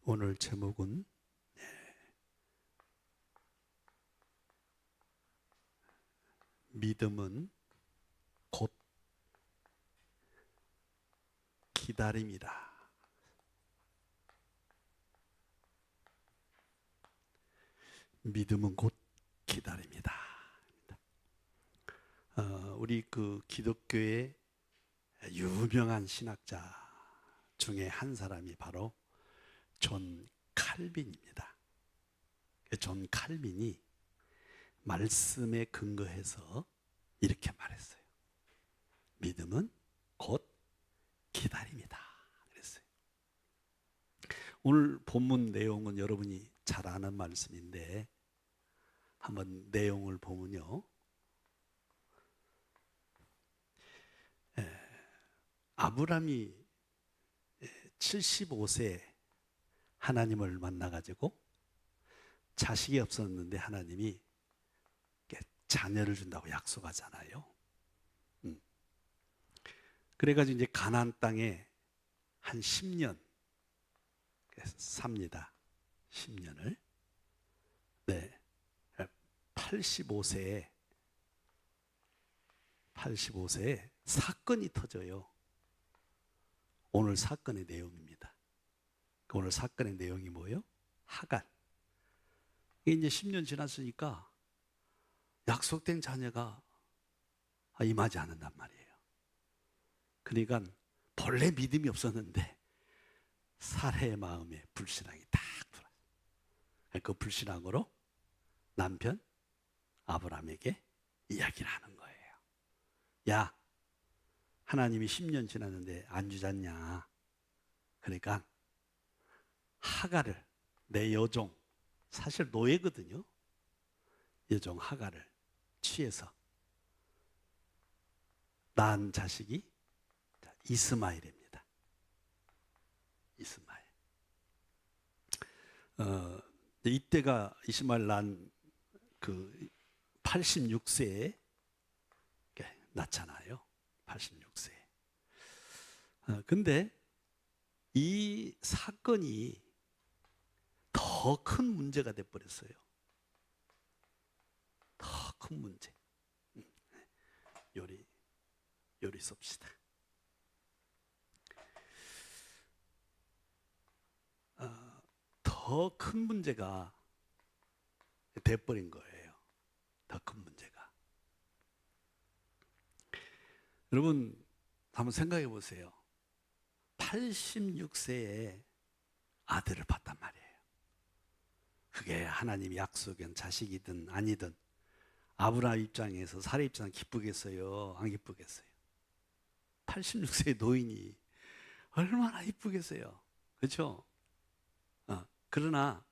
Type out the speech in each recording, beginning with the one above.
오늘 제목은 믿음은 곧 기다림이다. 믿음은 곧 기다림이다. 우리 기독교의 유명한 신학자 중에 한 사람이 바로 존 칼빈입니다. 존 칼빈이 말씀에 근거해서 이렇게 말했어요. 믿음은 곧 기다림이다. 그랬어요. 오늘 본문 내용은 여러분이 잘 아는 말씀인데 한번 내용을 보면요. 아브라함이 75세 하나님을 만나가지고 자식이 없었는데 하나님이 자녀를 준다고 약속하잖아요. 그래가지고 이제 가나안 땅에 한 10년 삽니다. 10년을. 네. 85세에 사건이 터져요. 오늘 사건의 내용입니다. 오늘 사건의 내용이 뭐예요? 하갈. 이게 이제 10년 지났으니까 약속된 자녀가 임하지 않는단 말이에요. 그러니까 본래 믿음이 없었는데 사례의 마음에 불신앙이 딱 들어요. 그 불신앙으로 남편 아브라함에게 이야기를 하는 거예요. 야, 하나님이 10년 지났는데 안 주잖냐. 그러니까 하갈을, 내 여종, 사실 노예거든요. 여종 하갈을 취해서 낳은 자식이 이스마엘입니다. 이스마엘. 이때가 이스마엘 난 86세에 낳잖아요. 86세. 근데 이 사건이 더 큰 문제가 돼버렸어요. 더 큰 문제. 요리 씁시다. 더 큰 문제가 돼버린 거예요. 더 큰 문제가. 여러분 한번 생각해 보세요. 86세에 아들을 봤단 말이에요. 그게 하나님이 약속한 자식이든 아니든 아브라함 입장에서 사례 입장은 기쁘겠어요? 안 기쁘겠어요? 86세의 노인이 얼마나 이쁘겠어요? 그렇죠? 그러나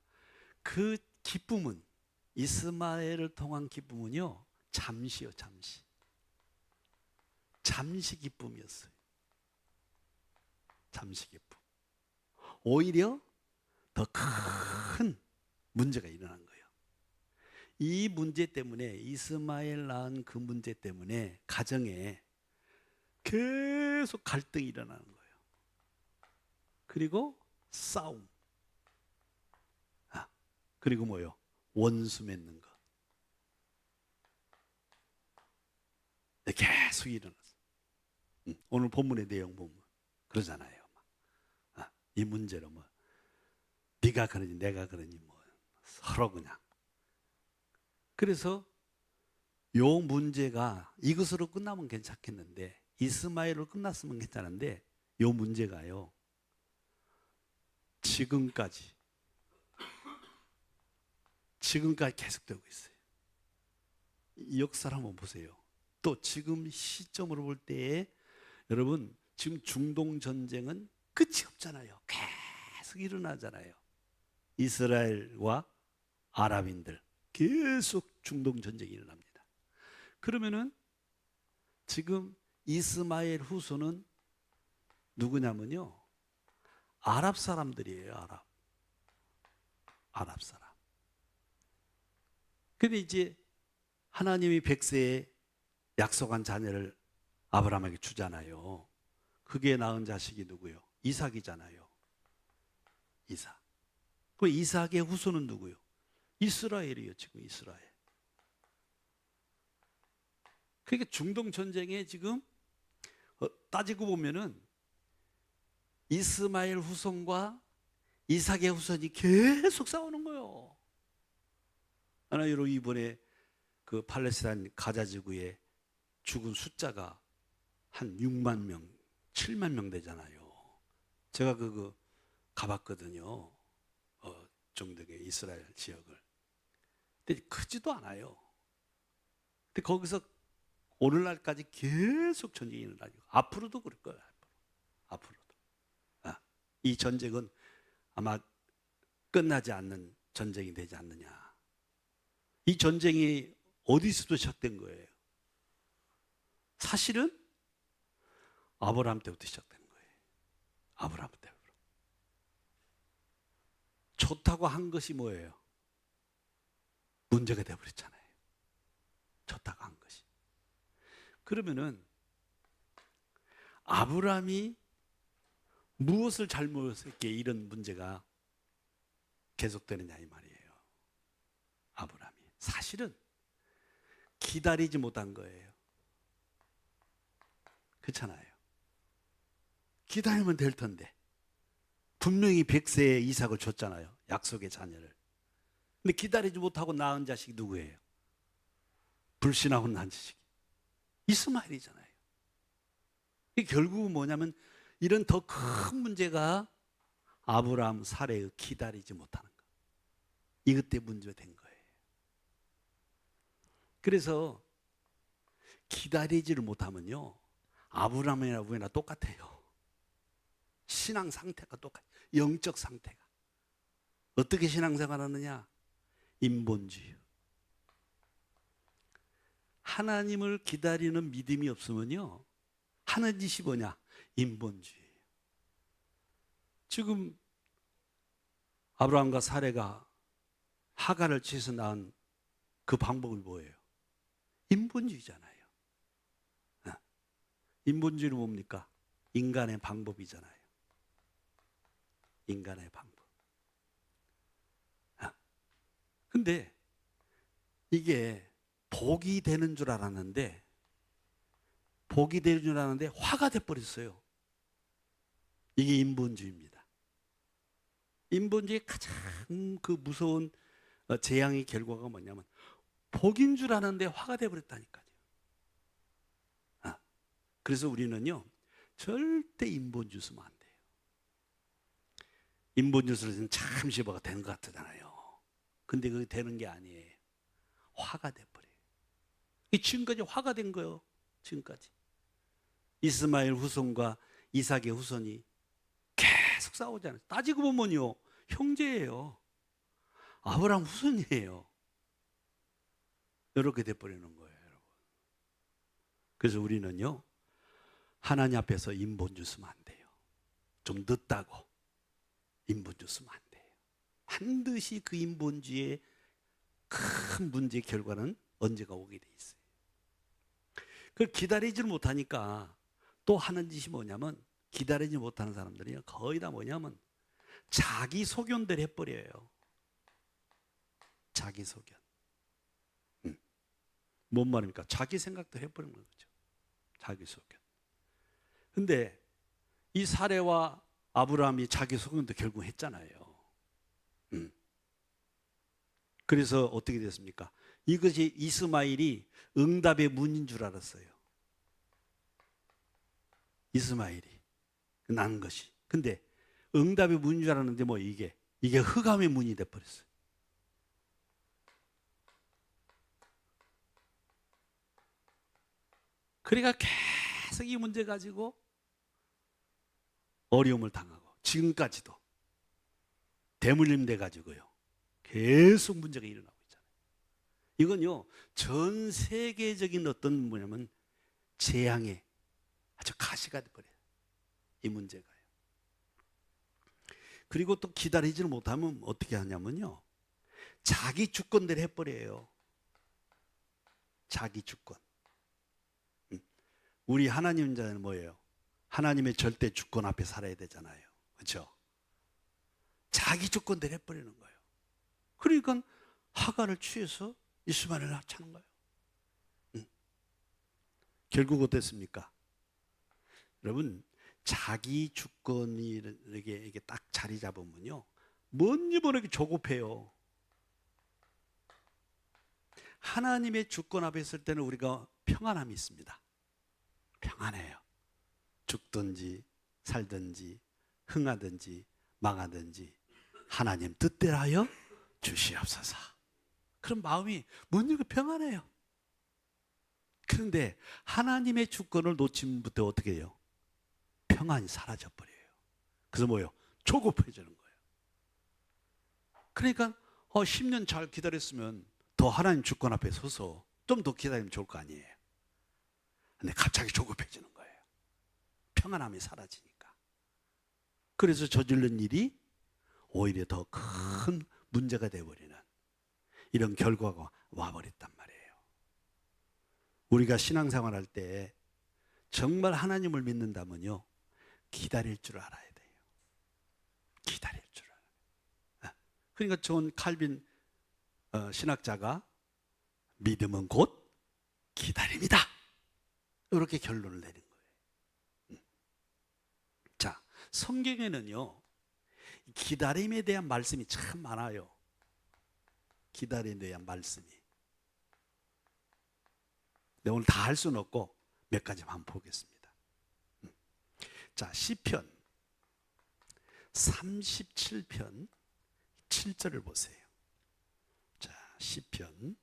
그 기쁨은, 이스마엘을 통한 기쁨은요, 잠시요, 잠시. 잠시 기쁨이었어요. 잠시 기쁨. 오히려 더 큰 문제가 일어난 거예요. 이 문제 때문에, 이스마엘 낳은 그 문제 때문에 가정에 계속 갈등이 일어나는 거예요. 그리고 싸움. 그리고 뭐요? 원수 맺는 거. 계속 일어났어. 오늘 본문의 내용 보면 그러잖아요. 이 문제로 뭐 네가 그러니 내가 그러니 뭐 서로 그냥. 그래서 요 문제가 이것으로 끝나면 괜찮겠는데, 이스마엘로 끝났으면 괜찮은데, 요 문제가요 지금까지 계속되고 있어요. 이 역사를 한번 보세요. 또 지금 시점으로 볼 때에 여러분, 지금 중동 전쟁은 끝이 없잖아요. 계속 일어나잖아요. 이스라엘과 아랍인들 계속 중동 전쟁이 일어납니다. 그러면은 지금 이스마엘 후손은 누구냐면요, 아랍 사람들이에요. 아랍 사람. 근데 이제 하나님이 100세에 약속한 자녀를 아브라함에게 주잖아요. 그게 낳은 자식이 누구요? 이삭이잖아요. 이삭. 그 이삭의 후손은 누구요? 이스라엘이요. 지금 이스라엘. 그러니까 중동 전쟁에 지금 따지고 보면은 이스마엘 후손과 이삭의 후손이 계속 싸우는 거예요. 하나 여러분, 이번에 그 팔레스타인 가자 지구에 죽은 숫자가 한 6만 명, 7만 명 되잖아요. 제가 그거 가봤거든요. 중동의 이스라엘 지역을. 근데 크지도 않아요. 근데 거기서 오늘날까지 계속 전쟁이 일어나고 앞으로도 그럴 거예요. 앞으로도. 이 전쟁은 아마 끝나지 않는 전쟁이 되지 않느냐. 이 전쟁이 어디서도 시작된 거예요? 사실은 아브라함 때부터 시작된 거예요. 아브라함 때부터. 좋다고 한 것이 뭐예요? 문제가 되어버렸잖아요. 좋다고 한 것이. 그러면은 아브라함이 무엇을 잘못했기에 이런 문제가 계속되느냐 이 말이에요. 아브라함이 사실은 기다리지 못한 거예요. 그렇잖아요. 기다리면 될 텐데 분명히 100세에 이삭을 줬잖아요. 약속의 자녀를. 근데 기다리지 못하고 낳은 자식이 누구예요? 불신하고 낳은 자식이 이스마엘이잖아요. 결국은 뭐냐면 이런 더 큰 문제가 아브라함 사례의 기다리지 못하는 거. 이것 때문에 문제가 된 거예요. 그래서 기다리지를 못하면요, 아브라함이나 우리나 똑같아요. 신앙 상태가 똑같아요. 영적 상태가. 어떻게 신앙생활 하느냐? 인본주의. 하나님을 기다리는 믿음이 없으면요, 하는 짓이 뭐냐? 인본주의. 지금 아브라함과 사레가 하갈을 취해서 낳은 그 방법이 뭐예요? 인본주의잖아요. 인본주의는 뭡니까? 인간의 방법이잖아요. 인간의 방법. 근데 이게 복이 되는 줄 알았는데 화가 돼버렸어요. 이게 인본주의입니다. 인본주의의 가장 그 무서운 재앙의 결과가 뭐냐면 복인 줄 아는데 화가 돼버렸다니까요. 그래서 우리는요, 절대 인본주의 쓰면 안 돼요. 인본주의 쓰면 잠시 뭐가 되는 것 같잖아요. 근데 그게 되는 게 아니에요. 화가 돼버려요. 지금까지 화가 된 거예요. 지금까지. 이스마엘 후손과 이삭의 후손이 계속 싸우잖아요. 따지고 보면요, 형제예요. 아브라함 후손이에요. 이렇게 돼버리는 거예요, 여러분. 그래서 우리는요, 하나님 앞에서 인본주의 쓰면 안 돼요. 좀 늦다고 인본주의 쓰면 안 돼요. 반드시 그 인본주의의 큰 문제의 결과는 언제가 오게 돼 있어요. 그걸 기다리지를 못하니까 또 하는 짓이 뭐냐면, 기다리지 못하는 사람들이 거의 다 뭐냐면 자기 소견들 해버려요. 자기 소견. 뭔 말입니까? 자기 생각도 해버리는 거죠. 자기 소견. 근데 이 사레와 아브라함이 자기 소견도 결국 했잖아요. 그래서 어떻게 됐습니까? 이것이 이스마엘이 응답의 문인 줄 알았어요. 이스마엘이 난 것이. 근데 응답의 문인 줄 알았는데 뭐 이게 흑암의 문이 돼버렸어요. 그러니까 계속 이 문제 가지고 어려움을 당하고 지금까지도 대물림 돼 가지고요, 계속 문제가 일어나고 있잖아요. 이건요, 전 세계적인 어떤 뭐냐면 재앙의 아주 가시가 돼버려요. 이 문제가요. 그리고 또 기다리지를 못하면 어떻게 하냐면요, 자기 주권대로 해버려요. 자기 주권. 우리 하나님 자는 뭐예요? 하나님의 절대 주권 앞에 살아야 되잖아요. 그렇죠? 자기 주권대로 해버리는 거예요. 그러니까 하가를 취해서 이스마엘을 낳자는 거예요. 결국 어땠습니까? 여러분, 자기 주권이 이게 딱 자리 잡으면요, 뭔지 모르게 조급해요. 하나님의 주권 앞에 있을 때는 우리가 평안함이 있습니다. 평안해요. 죽든지 살든지 흥하든지 망하든지 하나님 뜻대로 하여 주시옵소서. 그런 마음이 뭔지 평안해요. 그런데 하나님의 주권을 놓치면부터 어떻게 해요? 평안이 사라져버려요. 그래서 뭐예요? 조급해지는 거예요. 그러니까 10년 잘 기다렸으면 더 하나님 주권 앞에 서서 좀 더 기다리면 좋을 거 아니에요. 근데 갑자기 조급해지는 거예요. 평안함이 사라지니까. 그래서 저지른 일이 오히려 더 큰 문제가 되어버리는 이런 결과가 와버렸단 말이에요. 우리가 신앙생활 할 때 정말 하나님을 믿는다면요, 기다릴 줄 알아야 돼요. 기다릴 줄 알아요. 그러니까 존 칼빈 신학자가 믿음은 곧 기다림이다, 이렇게 결론을 내린 거예요. 자, 성경에는요, 기다림에 대한 말씀이 참 많아요. 기다림에 대한 말씀이. 근데 오늘 다 할 수는 없고 몇 가지만 한번 보겠습니다. 자, 시편 37편 7절을 보세요. 자, 시편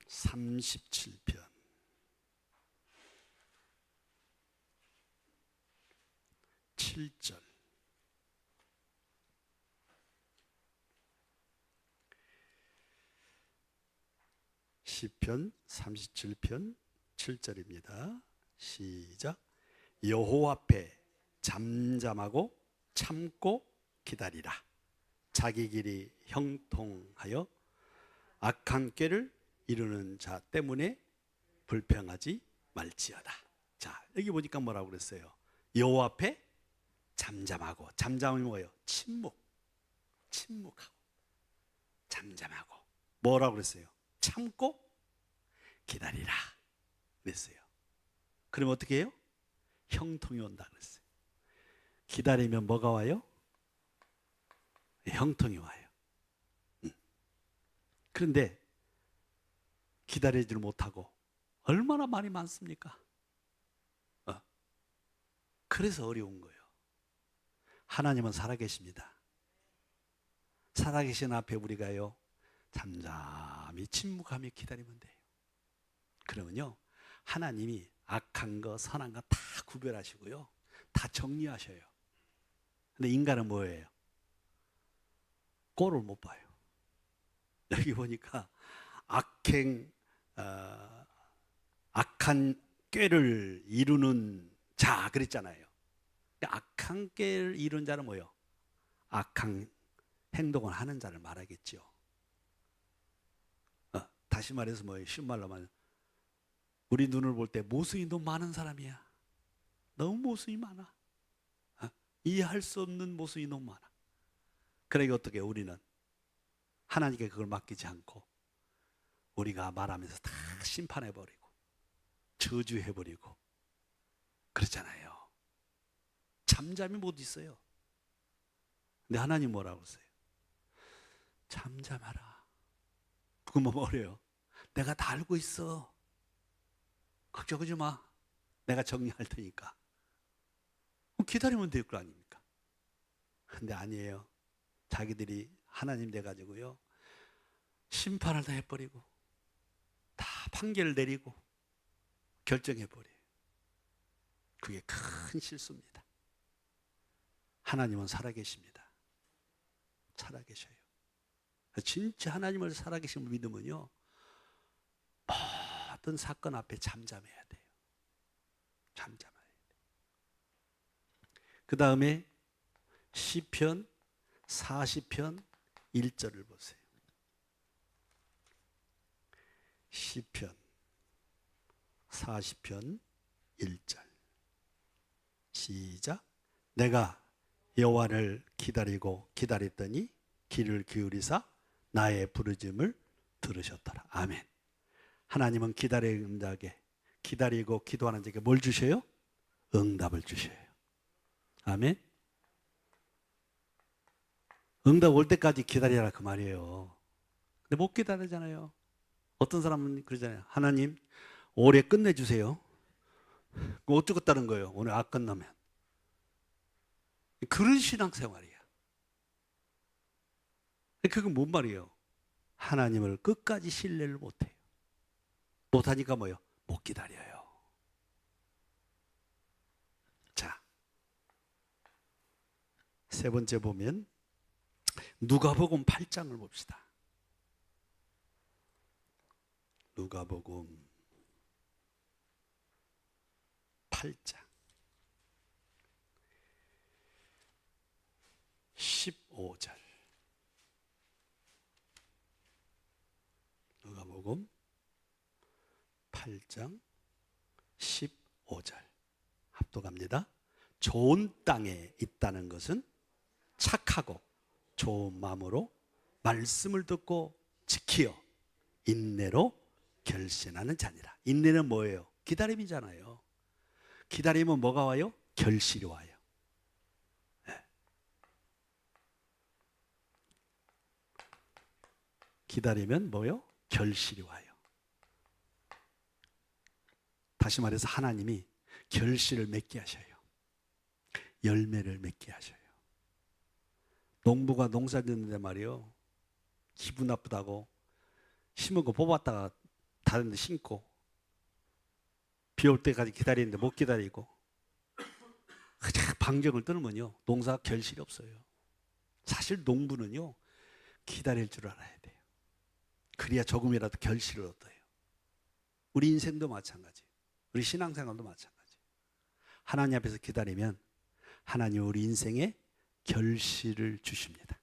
37편 7절. 시편 37편 7절입니다. 시작. 여호와 앞에 잠잠하고 참고 기다리라. 자기 길이 형통하여 악한 꾀를 이루는 자 때문에 불평하지 말지어다. 자, 여기 보니까 뭐라고 그랬어요? 여호와 앞에 잠잠하고. 잠잠은 뭐예요? 침묵하고 잠잠하고. 뭐라고 그랬어요? 참고 기다리라 그랬어요. 그럼 어떻게 해요? 형통이 온다 그랬어요. 기다리면 뭐가 와요? 형통이 와요. 그런데 기다리지를 못하고 얼마나 말이 많습니까? 그래서 어려운 거예요. 하나님은 살아계십니다. 살아계신 앞에 우리가요, 잠잠히 침묵하며 기다리면 돼요. 그러면요, 하나님이 악한 거 선한 거 다 구별하시고요, 다 정리하셔요. 근데 인간은 뭐예요? 꼴을 못 봐요. 여기 보니까 악한 꾀를 이루는 자 그랬잖아요. 악한 꾀를 이루는 자는 뭐예요? 악한 행동을 하는 자를 말하겠죠. 다시 말해서 뭐예요? 쉬운 말로 말하면 우리 눈을 볼 때 모순이 너무 많은 사람이야. 너무 모순이 많아. 이해할 수 없는 모순이 너무 많아. 그러니까 어떻게 우리는 하나님께 그걸 맡기지 않고 우리가 말하면서 다 심판해버리고 저주해버리고 그렇잖아요. 잠잠히 못 있어요. 근데 하나님 뭐라고 하세요? 잠잠하라. 그건 뭐래요? 내가 다 알고 있어. 걱정하지 마. 내가 정리할 테니까. 기다리면 될 거 아닙니까? 근데 아니에요. 자기들이 하나님 돼가지고요, 심판을 다 해버리고 다 판결을 내리고 결정해버려요. 그게 큰 실수입니다. 하나님은 살아계십니다. 살아계셔요. 진짜 하나님을 살아계심을 믿으면요, 모든 사건 앞에 잠잠해야 돼요. 잠잠해야 돼요. 그 다음에 시편 40편 1절을 보세요. 시편 40편 1절 시작. 내가 여호와를 기다리고 기다렸더니 귀를 기울이사 나의 부르짖음을 들으셨더라. 아멘. 하나님은 기다리는 자에게, 기다리고 기도하는 자에게 뭘 주셔요? 응답을 주셔요. 아멘. 응답 올 때까지 기다리라 그 말이에요. 근데 못 기다리잖아요. 어떤 사람은 그러잖아요. 하나님 올해 끝내주세요. 어쩌겠다는 거예요. 오늘 안 끝나면. 그런 신앙생활이야. 그건 뭔 말이에요? 하나님을 끝까지 신뢰를 못해요. 못하니까 뭐예요? 못 기다려요. 자, 세 번째 보면 누가복음 8장을 봅시다. 누가복음 8장 15절. 누가복음 8장 15절 합독합니다. 좋은 땅에 있다는 것은 착하고 좋은 마음으로 말씀을 듣고 지키어 인내로 결신하는 자니라. 인내는 뭐예요? 기다림이잖아요. 기다리면 뭐가 와요? 결실이 와요. 네. 기다리면 뭐요? 결실이 와요. 다시 말해서 하나님이 결실을 맺게 하셔요. 열매를 맺게 하셔요. 농부가 농사 짓는데 말이요, 기분 나쁘다고 심은 거 뽑았다가 다른 데 심고 비 올 때까지 기다리는데 못 기다리고 그냥 방정을 떨면요 농사 결실이 없어요. 사실 농부는요 기다릴 줄 알아야 돼요. 그래야 조금이라도 결실을 얻어요. 우리 인생도 마찬가지, 우리 신앙생활도 마찬가지. 하나님 앞에서 기다리면 하나님 우리 인생에 결실을 주십니다.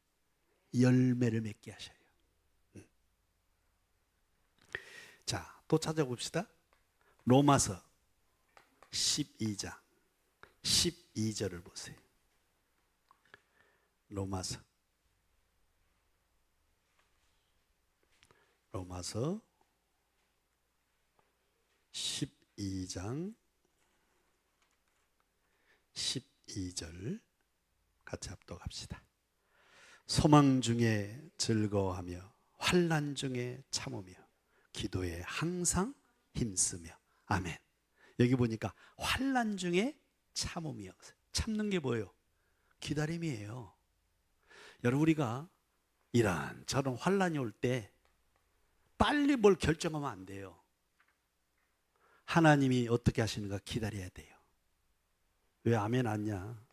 열매를 맺게 하셔요. 자, 또 찾아봅시다. 로마서 12장 12절을 보세요. 로마서 12장 12절 같이 합독합시다. 소망 중에 즐거워하며 환난 중에 참으며 기도에 항상 힘쓰며. 아멘. 여기 보니까 환난 중에 참으며. 참는 게 뭐예요? 기다림이에요. 여러분, 우리가 이런저런 환난이 올 때 빨리 뭘 결정하면 안 돼요. 하나님이 어떻게 하시는가 기다려야 돼요. 왜 아멘 안냐?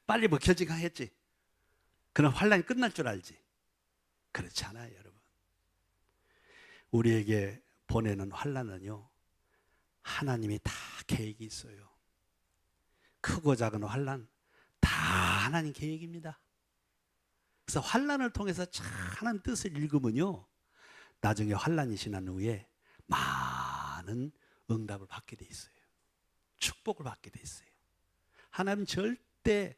빨리 뭐 결정하겠지. 그럼 환난이 끝날 줄 알지. 그렇지 않아요, 여러분. 우리에게 보내는 환난은요, 하나님이 다 계획이 있어요. 크고 작은 환난 다 하나님 계획입니다. 그래서 환난을 통해서 하나님 뜻을 읽으면요, 나중에 환난이 지난 후에 많은 응답을 받게 돼 있어요. 축복을 받게 돼 있어요. 하나님 절대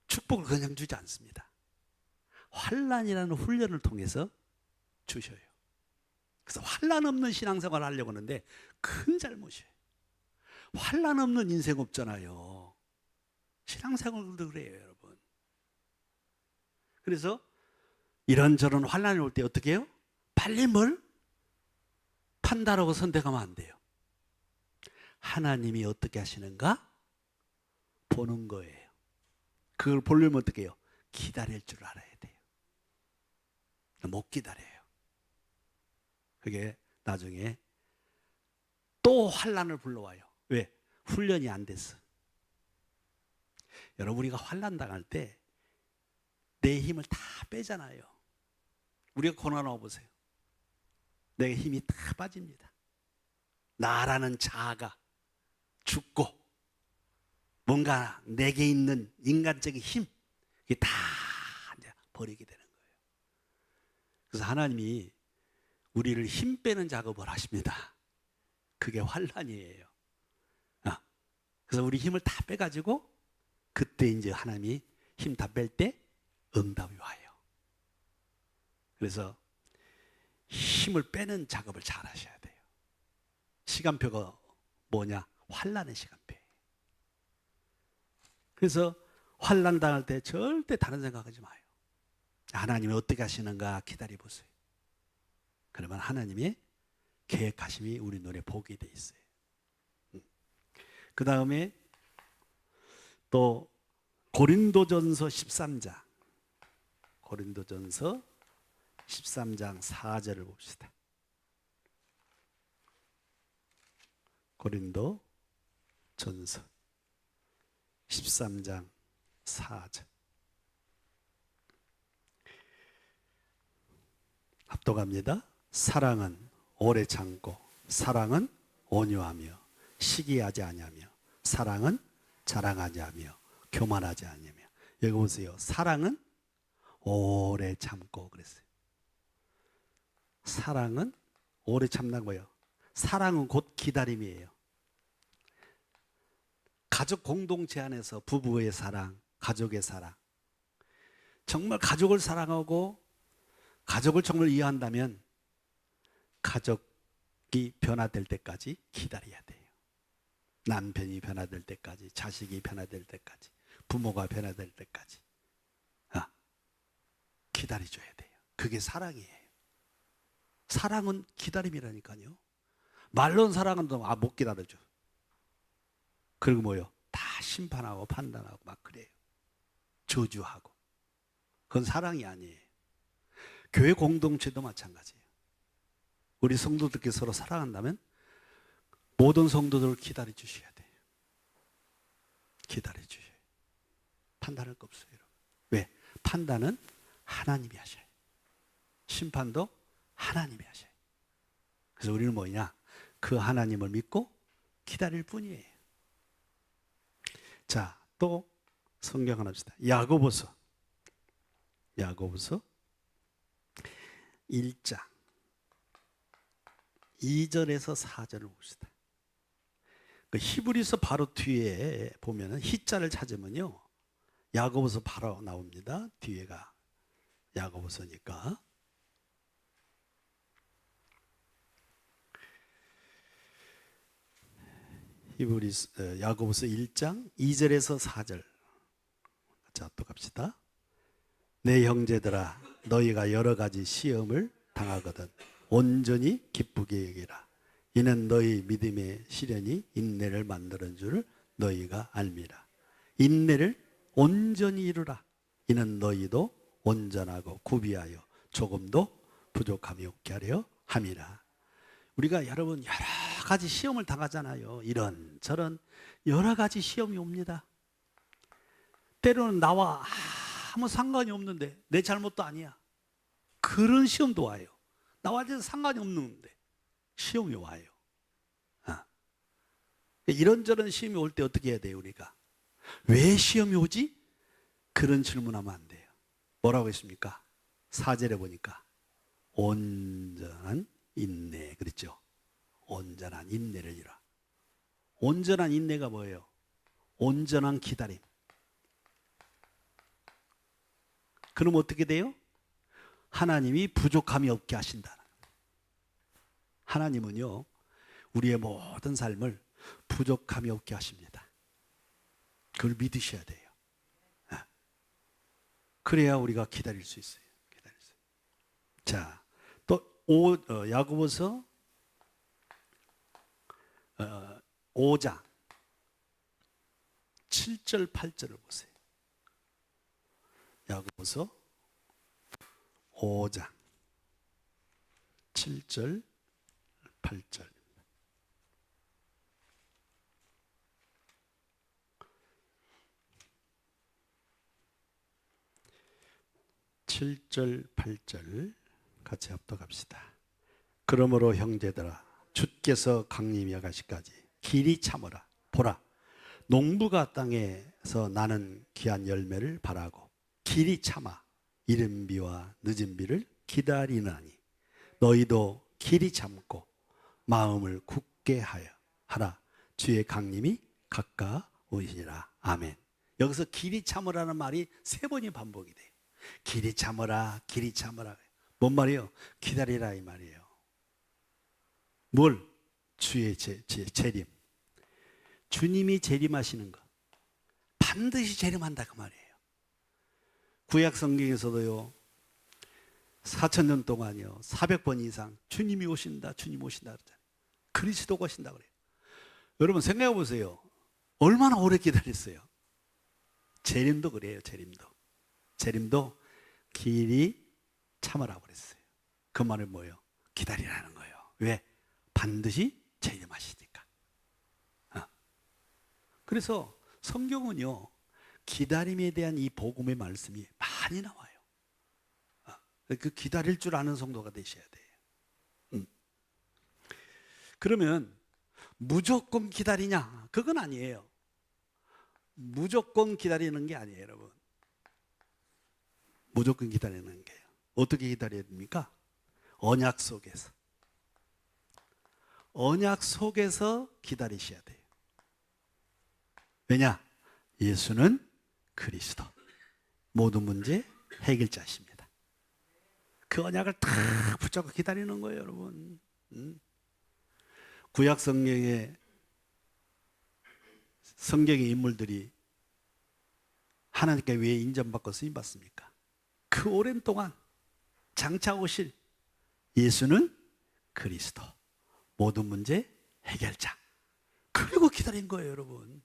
축복을 그냥 주지 않습니다. 환난이라는 훈련을 통해서 주셔요. 그래서 환난 없는 신앙생활을 하려고 하는데 큰 잘못이에요. 환난 없는 인생 없잖아요. 신앙생활도 그래요, 여러분. 그래서 이런저런 환난이 올 때 어떻게 해요? 빨리 뭘 판단하고 선택하면 안 돼요. 하나님이 어떻게 하시는가 보는 거예요. 그걸 보려면 어떻게 해요? 기다릴 줄 알아야 돼요. 못 기다려요. 그게 나중에 또 환난을 불러와요. 왜? 훈련이 안 됐어. 여러분, 우리가 환난 당할 때 내 힘을 다 빼잖아요. 우리가 고난 와보세요. 내 힘이 다 빠집니다. 나라는 자아가 죽고 뭔가 내게 있는 인간적인 힘, 이게 다 이제 버리게 되는 거예요. 그래서 하나님이 우리를 힘 빼는 작업을 하십니다. 그게 환란이에요. 그래서 우리 힘을 다 빼가지고 그때 이제 하나님이 힘 다 뺄 때 응답이 와요. 그래서 힘을 빼는 작업을 잘 하셔야 돼요. 시간표가 뭐냐? 환란의 시간표예요. 그래서 환란 당할 때 절대 다른 생각하지 마요. 하나님이 어떻게 하시는가 기다려보세요. 그러면 하나님의 계획하심이 우리 눈에 보게 돼 있어요. 그 다음에 또 고린도전서 13장 고린도전서 13장 4절을 봅시다. 고린도전서 13장 4절. 합독합니다. 사랑은 오래 참고 사랑은 온유하며 시기하지 아니하며 사랑은 자랑하지 않으며 교만하지 않으며. 여기 보세요. 사랑은 오래 참고 그랬어요. 사랑은 오래 참는 거예요. 사랑은 곧 기다림이에요. 가족 공동체 안에서 부부의 사랑, 가족의 사랑. 정말 가족을 사랑하고 가족을 정말 이해한다면 가족이 변화될 때까지 기다려야 돼요. 남편이 변화될 때까지, 자식이 변화될 때까지, 부모가 변화될 때까지 기다려줘야 돼요. 그게 사랑이에요. 사랑은 기다림이라니까요. 말로는 사랑은 못 기다려줘. 그리고 뭐요? 다 심판하고 판단하고 막 그래요. 저주하고. 그건 사랑이 아니에요. 교회 공동체도 마찬가지예요. 우리 성도들끼리 서로 사랑한다면 모든 성도들을 기다려 주셔야 돼요. 기다려 주셔요. 판단할 거 없어요. 여러분. 왜? 판단은 하나님이 하셔요. 심판도 하나님이 하셔요. 그래서 우리는 뭐냐? 그 하나님을 믿고 기다릴 뿐이에요. 자, 또 성경 하나 봅시다. 야고보서 1장 2절에서 4절을 봅시다. 그 히브리서 바로 뒤에 보면은 히자를 찾으면요, 야고보서 바로 나옵니다. 뒤에가 야고보서니까. 야고보서 1장 2절에서 4절. 자, 또 갑시다. 내 형제들아, 너희가 여러 가지 시험을 당하거든 온전히 기쁘게 여기라. 이는 너희 믿음의 시련이 인내를 만드는 줄 너희가 알미라. 인내를 온전히 이루라. 이는 너희도 온전하고 구비하여 조금도 부족함이 없게 하려 함이라. 우리가 여러분 여러 가지 시험을 당하잖아요. 이런저런 여러 가지 시험이 옵니다. 때로는 나와 아무 상관이 없는데 내 잘못도 아니야. 그런 시험도 와요. 나와 상관이 없는데 시험이 와요. 이런저런 시험이 올 때 어떻게 해야 돼요? 우리가 왜 시험이 오지? 그런 질문하면 안 돼요. 뭐라고 했습니까? 4절에 보니까 온전한 인내 그랬죠. 온전한 인내를 이루라. 온전한 인내가 뭐예요? 온전한 기다림. 그럼 어떻게 돼요? 하나님이 부족함이 없게 하신다. 하나님은요, 우리의 모든 삶을 부족함이 없게 하십니다. 그걸 믿으셔야 돼요. 그래야 우리가 기다릴 수 있어요. 자, 또 야고보서 5장 7절 8절을 보세요. 야고보서 5장 7절 8절. (7절) (8절) 같이 합독합시다. 그러므로 형제들아, 주께서 강림이 가시까지 길이 참으라. 보라, 농부가 땅에서 나는 귀한 열매를 바라고 길이 참아 이른 비와 늦은 비를 기다리나니 너희도 길이 참고 마음을 굳게 얻게 하라. 주의 강림이 가까우시니라. 아멘. 여기서 길이 참으라는 말이 3번이 반복이 돼요. 길이 참으라, 길이 참으라. 뭔 말이에요? 기다리라 이 말이에요. 뭘? 주의 재림. 주님이 재림하시는 것. 반드시 재림한다 그 말이에요. 구약 성경에서도요, 4,000년 동안요 400번 이상 주님이 오신다, 주님 오신다 그러잖아요. 그리스도가 오신다 그래요. 여러분 생각해 보세요. 얼마나 오래 기다렸어요. 재림도 그래요. 재림도 길이 참으라고 그랬어요. 그 말은 뭐예요? 기다리라는 거예요. 왜? 반드시 재림하시니까. 그래서 성경은요, 기다림에 대한 이 복음의 말씀이 많이 나와요. 그 기다릴 줄 아는 성도가 되셔야 돼요. 그러면 무조건 기다리냐? 그건 아니에요. 무조건 기다리는 게 아니에요, 여러분. 무조건 기다리는 게요. 어떻게 기다려야 됩니까? 언약 속에서. 언약 속에서 기다리셔야 돼요. 왜냐? 예수는 그리스도. 모든 문제 해결자십니다. 그 언약을 딱 붙잡고 기다리는 거예요, 여러분. 구약 성경의 인물들이 하나님께 왜 인정받고 쓰임받습니까? 그 오랜 동안 장차 오실 예수는 그리스도, 모든 문제 해결자. 그리고 기다린 거예요, 여러분.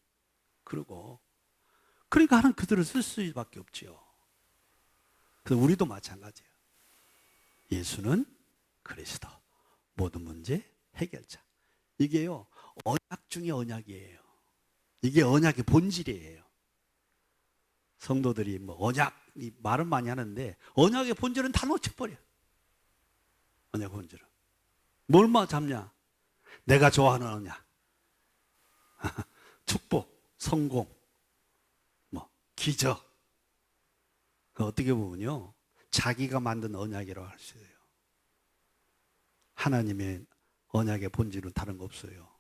그러니까 하나님 그들을 쓸 수밖에 없지요. 그래서 우리도 마찬가지예요. 예수는 그리스도, 모든 문제 해결자. 이게요, 언약 중에 언약이에요. 이게 언약의 본질이에요. 성도들이 뭐 언약 말은 많이 하는데 언약의 본질은 다 놓쳐버려. 언약의 본질은 뭘 잡냐? 내가 좋아하는 언약. 축복, 성공, 뭐 기적. 어떻게 보면요, 자기가 만든 언약이라고 할 수 있어요. 하나님의 언약의 본질은 다른 거 없어요.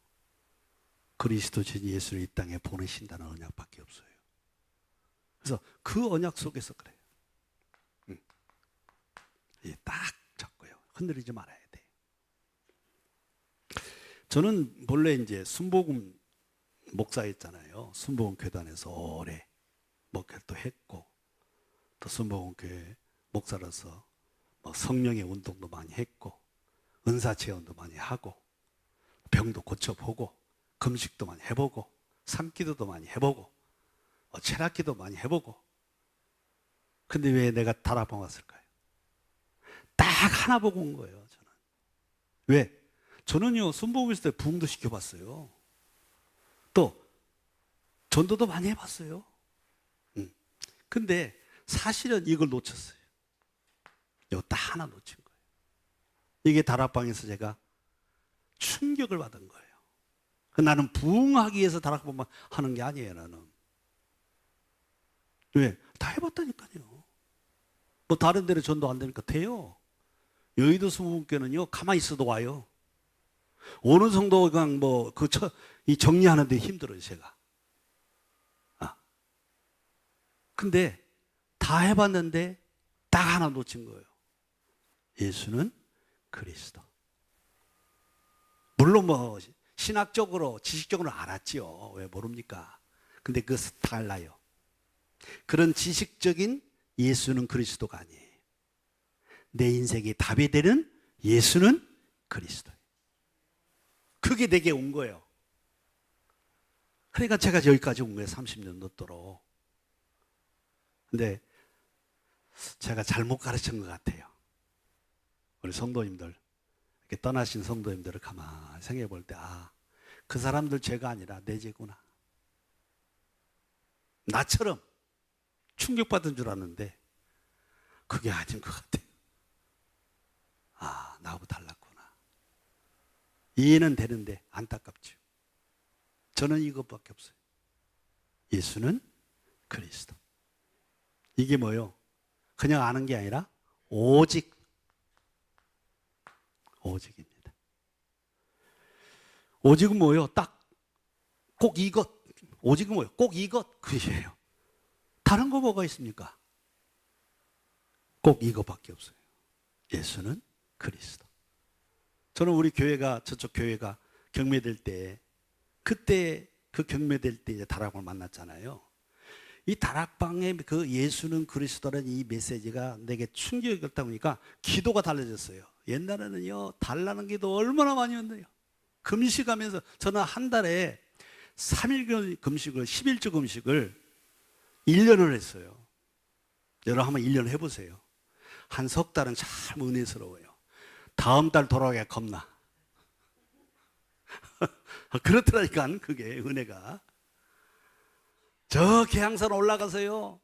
그리스도 진 예수를 이 땅에 보내신다는 언약밖에 없어요. 그래서 그 언약 속에서 그래요. 딱 잡고요. 흔들리지 말아야 돼. 저는 본래 이제 순복음 목사였잖아요. 순복음 교단에서 오래 목회도 했고, 또 순복음 교회 목사로서 뭐 성령의 운동도 많이 했고, 은사 체험도 많이 하고, 병도 고쳐보고, 금식도 많이 해보고, 삼기도도 많이 해보고, 철학기도 많이 해보고. 근데 왜 내가 다락방 왔을까요? 딱 하나 보고 온 거예요, 저는. 왜? 저는요, 순복음 있을 때 부흥도 시켜봤어요. 또 전도도 많이 해봤어요. 근데 사실은 이걸 놓쳤어요. 이거 딱 하나 놓친 거예요. 이게 다락방에서 제가 충격을 받은 거예요. 나는 부흥하기 위해서 다락방만 하는 게 아니에요, 나는. 왜? 다 해봤다니까요. 뭐 다른 데는 전도 안 되니까 돼요. 여의도 수목교는요, 가만히 있어도 와요. 오는 성도가 이 정리하는데 힘들어요, 제가. 근데 다 해봤는데 딱 하나 놓친 거예요. 예수는 그리스도. 물론 뭐 신학적으로 지식적으로 알았지요. 왜 모릅니까? 근데 그것은 달라요. 그런 지식적인 예수는 그리스도가 아니에요. 내 인생의 답이 되는 예수는 그리스도예요. 그게 내게 온 거예요. 그러니까 제가 여기까지 온 거예요. 30년 넘도록. 근데 제가 잘못 가르친 것 같아요. 우리 성도님들, 이렇게 떠나신 성도님들을 가만히 생각해 볼 때, 그 사람들 죄가 아니라 내 죄구나. 나처럼 충격받은 줄 알았는데 그게 아닌 것 같아요. 나하고 달랐구나. 이해는 되는데 안타깝죠. 저는 이것밖에 없어요. 예수는 그리스도. 이게 뭐요? 그냥 아는 게 아니라 오직입니다. 오직은 뭐예요? 딱 꼭 이것. 오직은 뭐예요? 꼭 이것. 그이에요. 다른 거 뭐가 있습니까? 꼭 이것밖에 없어요. 예수는 그리스도. 저는 우리 교회가, 저쪽 교회가 경매될 때, 그때 그 경매될 때 이제 다락방을 만났잖아요. 이 다락방에 그 예수는 그리스도라는 이 메시지가 내게 충격이었다 보니까 기도가 달라졌어요. 옛날에는요, 달라는 기도 얼마나 많이 했나요? 금식하면서 저는 한 달에 3일 금식을, 11주 금식을 1년을 했어요. 여러분 한번 1년 해보세요. 한 석 달은 참 은혜스러워요. 다음 달 돌아가기가 겁나. 그렇더라니까 그게 은혜가. 저 계양산 올라가서요,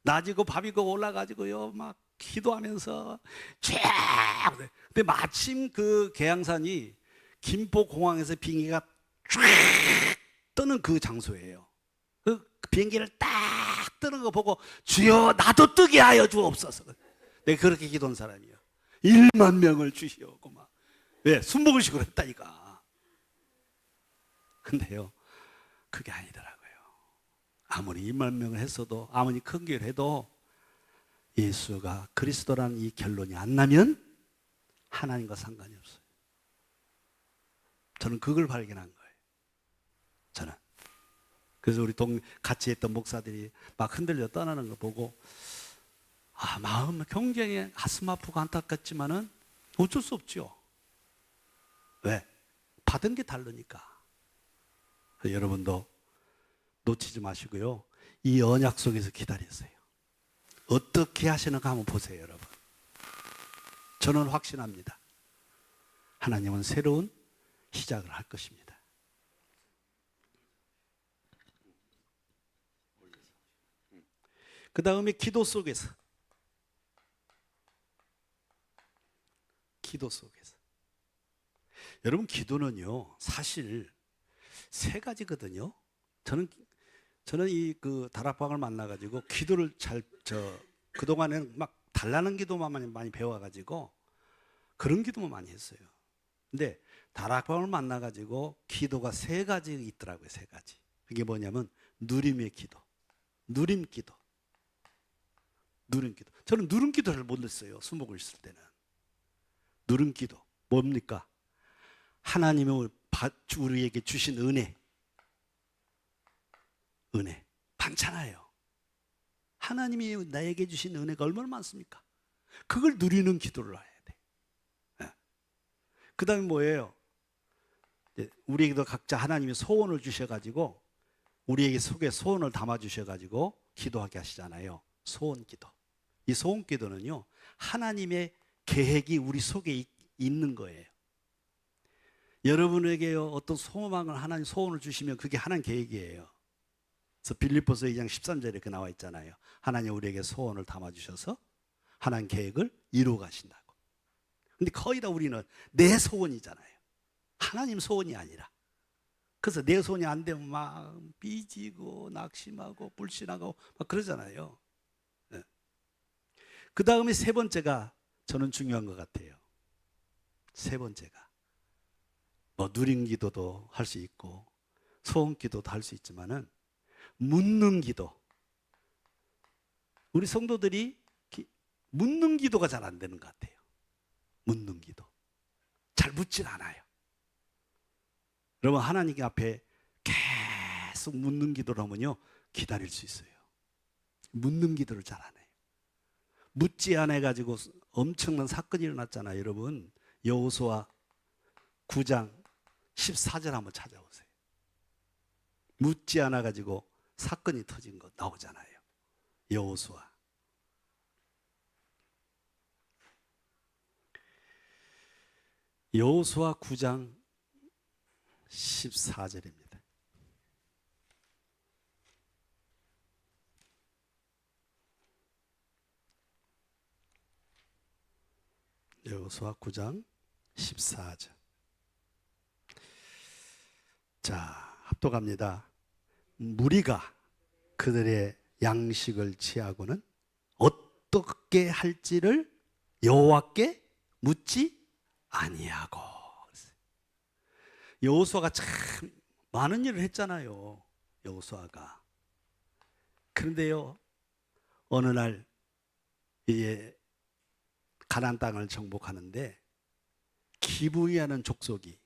낮이고 밤이고 올라가지고요 막 기도하면서 쫙. 근데 마침 그 계양산이 김포공항에서 비행기가 쫙 뜨는 그 장소예요. 그 비행기를 딱 뜨는 거 보고 주여 나도 뜨게 하여 주옵소서. 내가 그렇게 기도한 사람이에요. 1만 명을 주시오고 막. 왜? 숨먹을 식으로 했다니까. 근데요, 그게 아니더라고요. 아무리 1만 명을 했어도, 아무리 큰 교회를 해도 예수가 그리스도라는 이 결론이 안 나면 하나님과 상관이 없어요. 저는 그걸 발견한 거예요. 저는. 그래서 우리 같이 했던 목사들이 막 흔들려 떠나는 거 보고, 마음 굉장히 가슴 아프고 안타깝지만은 어쩔 수 없죠. 왜? 받은 게 다르니까. 여러분도 놓치지 마시고요, 이 언약 속에서 기다리세요. 어떻게 하시는가 한번 보세요, 여러분. 저는 확신합니다. 하나님은 새로운 시작을 할 것입니다. 그 다음에 기도 속에서. 기도 속에서. 여러분, 기도는요, 사실 세 가지거든요. 저는 이 그 다락방을 만나가지고 기도를 그동안에는 막 달라는 기도만 많이 배워가지고 그런 기도만 많이 했어요. 근데 다락방을 만나가지고 기도가 세 가지 있더라고요, 세 가지. 그게 뭐냐면, 누림의 기도, 누림 기도, 누림 기도. 저는 누름 기도를 못했어요, 수목을 있을 때는. 누름 기도, 뭡니까? 하나님이 우리에게 주신 은혜. 은혜. 많잖아요. 하나님이 나에게 주신 은혜가 얼마나 많습니까? 그걸 누리는 기도를 해야 돼. 네. 그 다음에 뭐예요? 우리에게도 각자 하나님이 소원을 주셔가지고, 우리에게 속에 소원을 담아주셔가지고 기도하게 하시잖아요. 소원 기도. 이 소원 기도는요, 하나님의 계획이 우리 속에 있는 거예요. 여러분에게요, 어떤 소망을, 하나님 소원을 주시면 그게 하나님 계획이에요. 그래서 빌립보서 2장 13절에 이렇게 나와 있잖아요. 하나님 우리에게 소원을 담아주셔서 하나님 계획을 이루어 가신다고. 근데 거의 다 우리는 내 소원이잖아요. 하나님 소원이 아니라. 그래서 내 소원이 안 되면 막 삐지고 낙심하고 불신하고 막 그러잖아요. 네. 그 다음에 세 번째가 저는 중요한 것 같아요. 세 번째가 뭐 누린 기도도 할 수 있고 소원 기도도 할 수 있지만은 묻는 기도. 우리 성도들이 묻는 기도가 잘 안 되는 것 같아요. 묻는 기도. 잘 묻질 않아요. 여러분, 하나님 앞에 계속 묻는 기도를 하면요, 기다릴 수 있어요. 묻는 기도를 잘 안 해요. 묻지 않아 가지고 엄청난 사건이 일어났잖아요, 여러분. 여호수아 9장 14절 한번 찾아보세요. 묻지 않아 가지고 사건이 터진 거 나오잖아요. 여호수아. 여호수아 9장 14절입니다. 여호수아 9장 14절. 자, 합독합니다. 무리가 그들의 양식을 취하고는 어떻게 할지를 여호와께 묻지 아니하고. 여호수아가 참 많은 일을 했잖아요. 여호수아가. 그런데요, 어느 날 이 가나안 땅을 정복하는데 기브온이라는 족속이,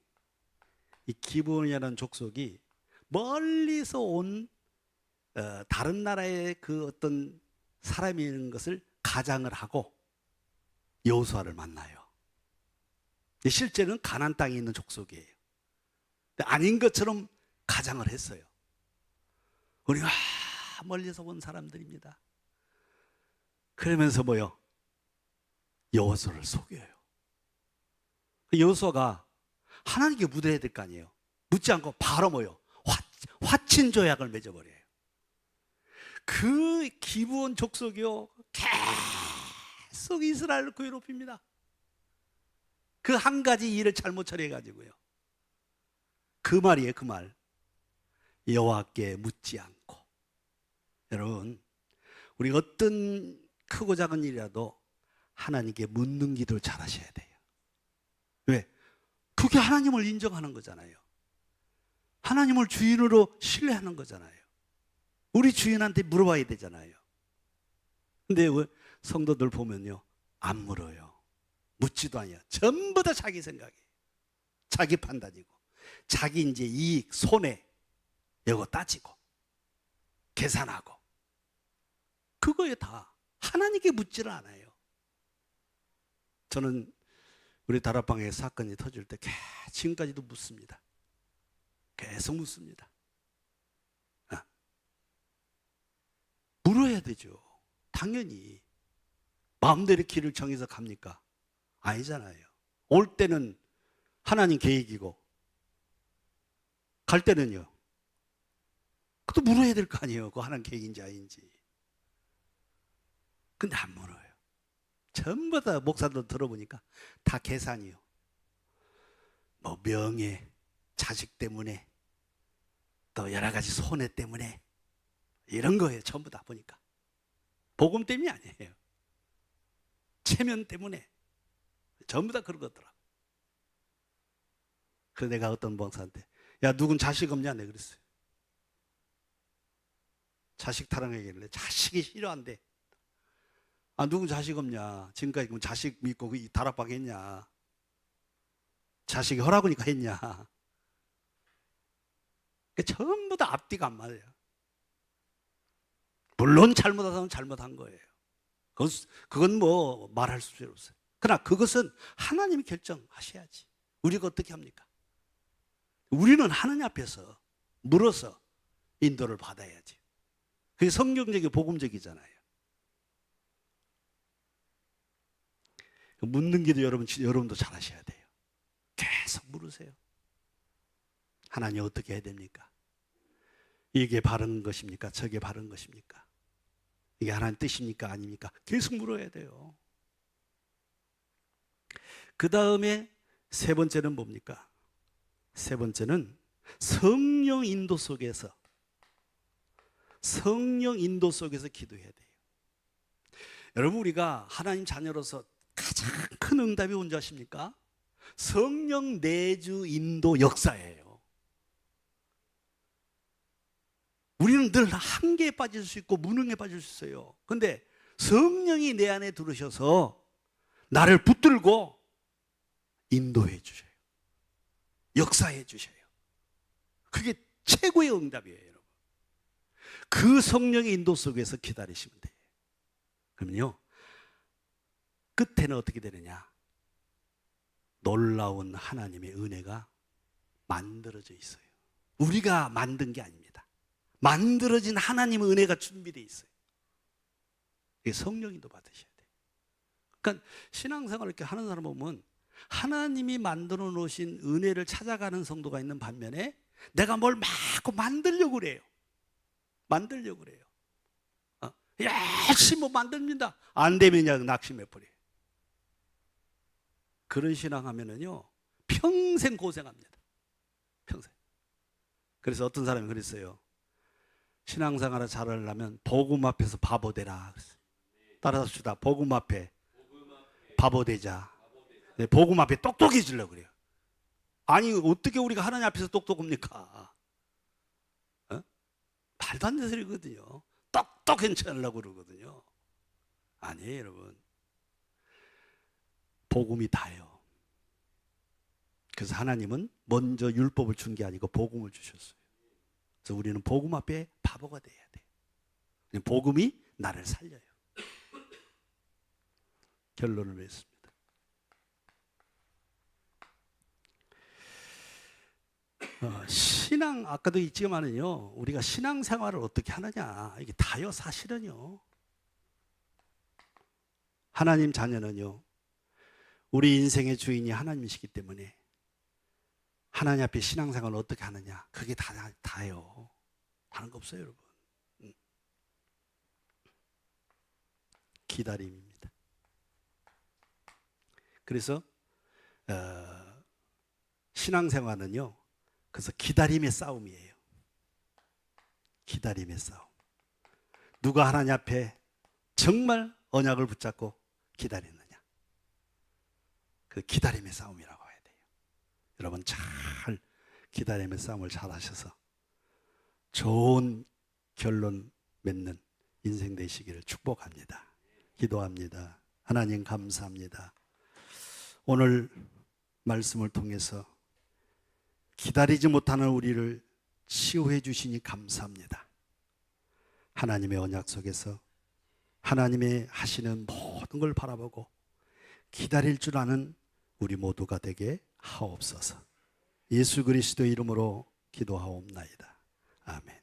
이 기브온이라는 족속이 멀리서 온 다른 나라의 그 어떤 사람이 있는 것을 가장을 하고 여호수아를 만나요. 실제는 가나안 땅에 있는 족속이에요. 근데 아닌 것처럼 가장을 했어요. 우리가 멀리서 온 사람들입니다. 그러면서 뭐요? 여호수아를 속여요. 여호수아가 하나님께 묻어야 될 거 아니에요. 묻지 않고 바로 뭐요? 화친 조약을 맺어버려요. 그 기브온 족속이요, 계속 이스라엘을 괴롭힙니다. 그 한 가지 일을 잘못 처리해가지고요. 그 말이에요, 그 말. 여호와께 묻지 않고. 여러분, 우리 어떤 크고 작은 일이라도 하나님께 묻는 기도를 잘 하셔야 돼요. 왜? 그게 하나님을 인정하는 거잖아요. 하나님을 주인으로 신뢰하는 거잖아요. 우리 주인한테 물어봐야 되잖아요. 근데 왜 성도들 보면요, 안 물어요. 묻지도 않아요. 전부 다 자기 생각이에요. 자기 판단이고, 자기 이제 이익, 손해, 이거 따지고, 계산하고, 그거에 다 하나님께 묻지를 않아요. 저는 우리 다락방에 사건이 터질 때 지금까지도 묻습니다. 계속 묻습니다. 물어야 되죠. 당연히. 마음대로 길을 정해서 갑니까? 아니잖아요. 올 때는 하나님 계획이고, 갈 때는요, 그것도 물어야 될 거 아니에요. 그거 하나님 계획인지 아닌지. 근데 안 물어요. 전부 다 목사들 들어보니까 다 계산이요. 뭐 명예, 자식 때문에, 또 여러 가지 손해 때문에, 이런 거예요. 전부 다 보니까. 복음 때문이 아니에요. 체면 때문에. 전부 다 그런 거더라. 그래서 내가 어떤 목사한테, 야, 누군 자식 없냐? 내가 그랬어요. 자식 타령하길래 자식이 싫어한대. 아, 누군 자식 없냐? 지금까지 그럼 자식 믿고 그 다락방 했냐? 자식이 허락하니까 했냐? 전부 다 앞뒤가 안 맞아요. 물론 잘못한 사람은 잘못한 거예요. 그건 뭐 말할 수 없어요. 그러나 그것은 하나님이 결정하셔야지. 우리가 어떻게 합니까? 우리는 하나님 앞에서 물어서 인도를 받아야지. 그게 성경적이고 복음적이잖아요. 묻는 기도 여러분도 잘 하셔야 돼요. 계속 물으세요. 하나님 어떻게 해야 됩니까? 이게 바른 것입니까? 저게 바른 것입니까? 이게 하나님 뜻입니까? 아닙니까? 계속 물어야 돼요. 그 다음에 세 번째는 뭡니까? 세 번째는 성령 인도 속에서 기도해야 돼요. 여러분, 우리가 하나님 자녀로서 가장 큰 응답이 뭔지 아십니까? 성령 내주 인도 역사예요. 우리는 늘 한계에 빠질 수 있고 무능에 빠질 수 있어요. 그런데 성령이 내 안에 들으셔서 나를 붙들고 인도해 주셔요. 역사해 주셔요. 그게 최고의 응답이에요, 여러분. 그 성령의 인도 속에서 기다리시면 돼요. 그러면요, 끝에는 어떻게 되느냐? 놀라운 하나님의 은혜가 만들어져 있어요. 우리가 만든 게 아닙니다. 만들어진 하나님의 은혜가 준비되어 있어요. 이게 성령인도 받으셔야 돼요. 그러니까 신앙생활을 이렇게 하는 사람 보면 하나님이 만들어 놓으신 은혜를 찾아가는 성도가 있는 반면에 내가 뭘 마구 만들려고 그래요. 열심히 뭐 만듭니다. 안 되면 그냥 낙심해 버려요. 그런 신앙하면은요, 평생 고생합니다. 평생. 그래서 어떤 사람이 그랬어요. 신앙생활을 잘하려면 복음 앞에서 바보 되라. 따라서 합시다. 복음 앞에 바보 되자. 네, 복음 앞에 똑똑해지려고 그래요. 아니 어떻게 우리가 하나님 앞에서 똑똑합니까? 어? 말도 안 되는 소리거든요. 똑똑 괜찮으려고 그러거든요. 아니에요, 여러분. 복음이 다예요. 그래서 하나님은 먼저 율법을 준 게 아니고 복음을 주셨어요. 그래서 우리는 복음 앞에 바보가 돼야 돼요. 복음이 나를 살려요. 결론을 맺습니다. 신앙, 아까도 있지만은요, 우리가 신앙생활을 어떻게 하느냐, 이게 다요, 사실은요. 하나님 자녀는요, 우리 인생의 주인이 하나님이시기 때문에 하나님 앞에 신앙생활을 어떻게 하느냐, 그게 다요. 다른 거 없어요, 여러분. 기다림입니다. 그래서 신앙생활은요, 그래서 기다림의 싸움이에요. 기다림의 싸움. 누가 하나님 앞에 정말 언약을 붙잡고 기다리느냐. 그 기다림의 싸움이라고 해야 돼요. 여러분 잘 기다림의 싸움을 잘 하셔서 좋은 결론 맺는 인생 되시기를 축복합니다. 기도합니다. 하나님 감사합니다. 오늘 말씀을 통해서 기다리지 못하는 우리를 치유해 주시니 감사합니다. 하나님의 언약 속에서 하나님의 하시는 모든 걸 바라보고 기다릴 줄 아는 우리 모두가 되게 하옵소서. 예수 그리스도의 이름으로 기도하옵나이다. 아멘.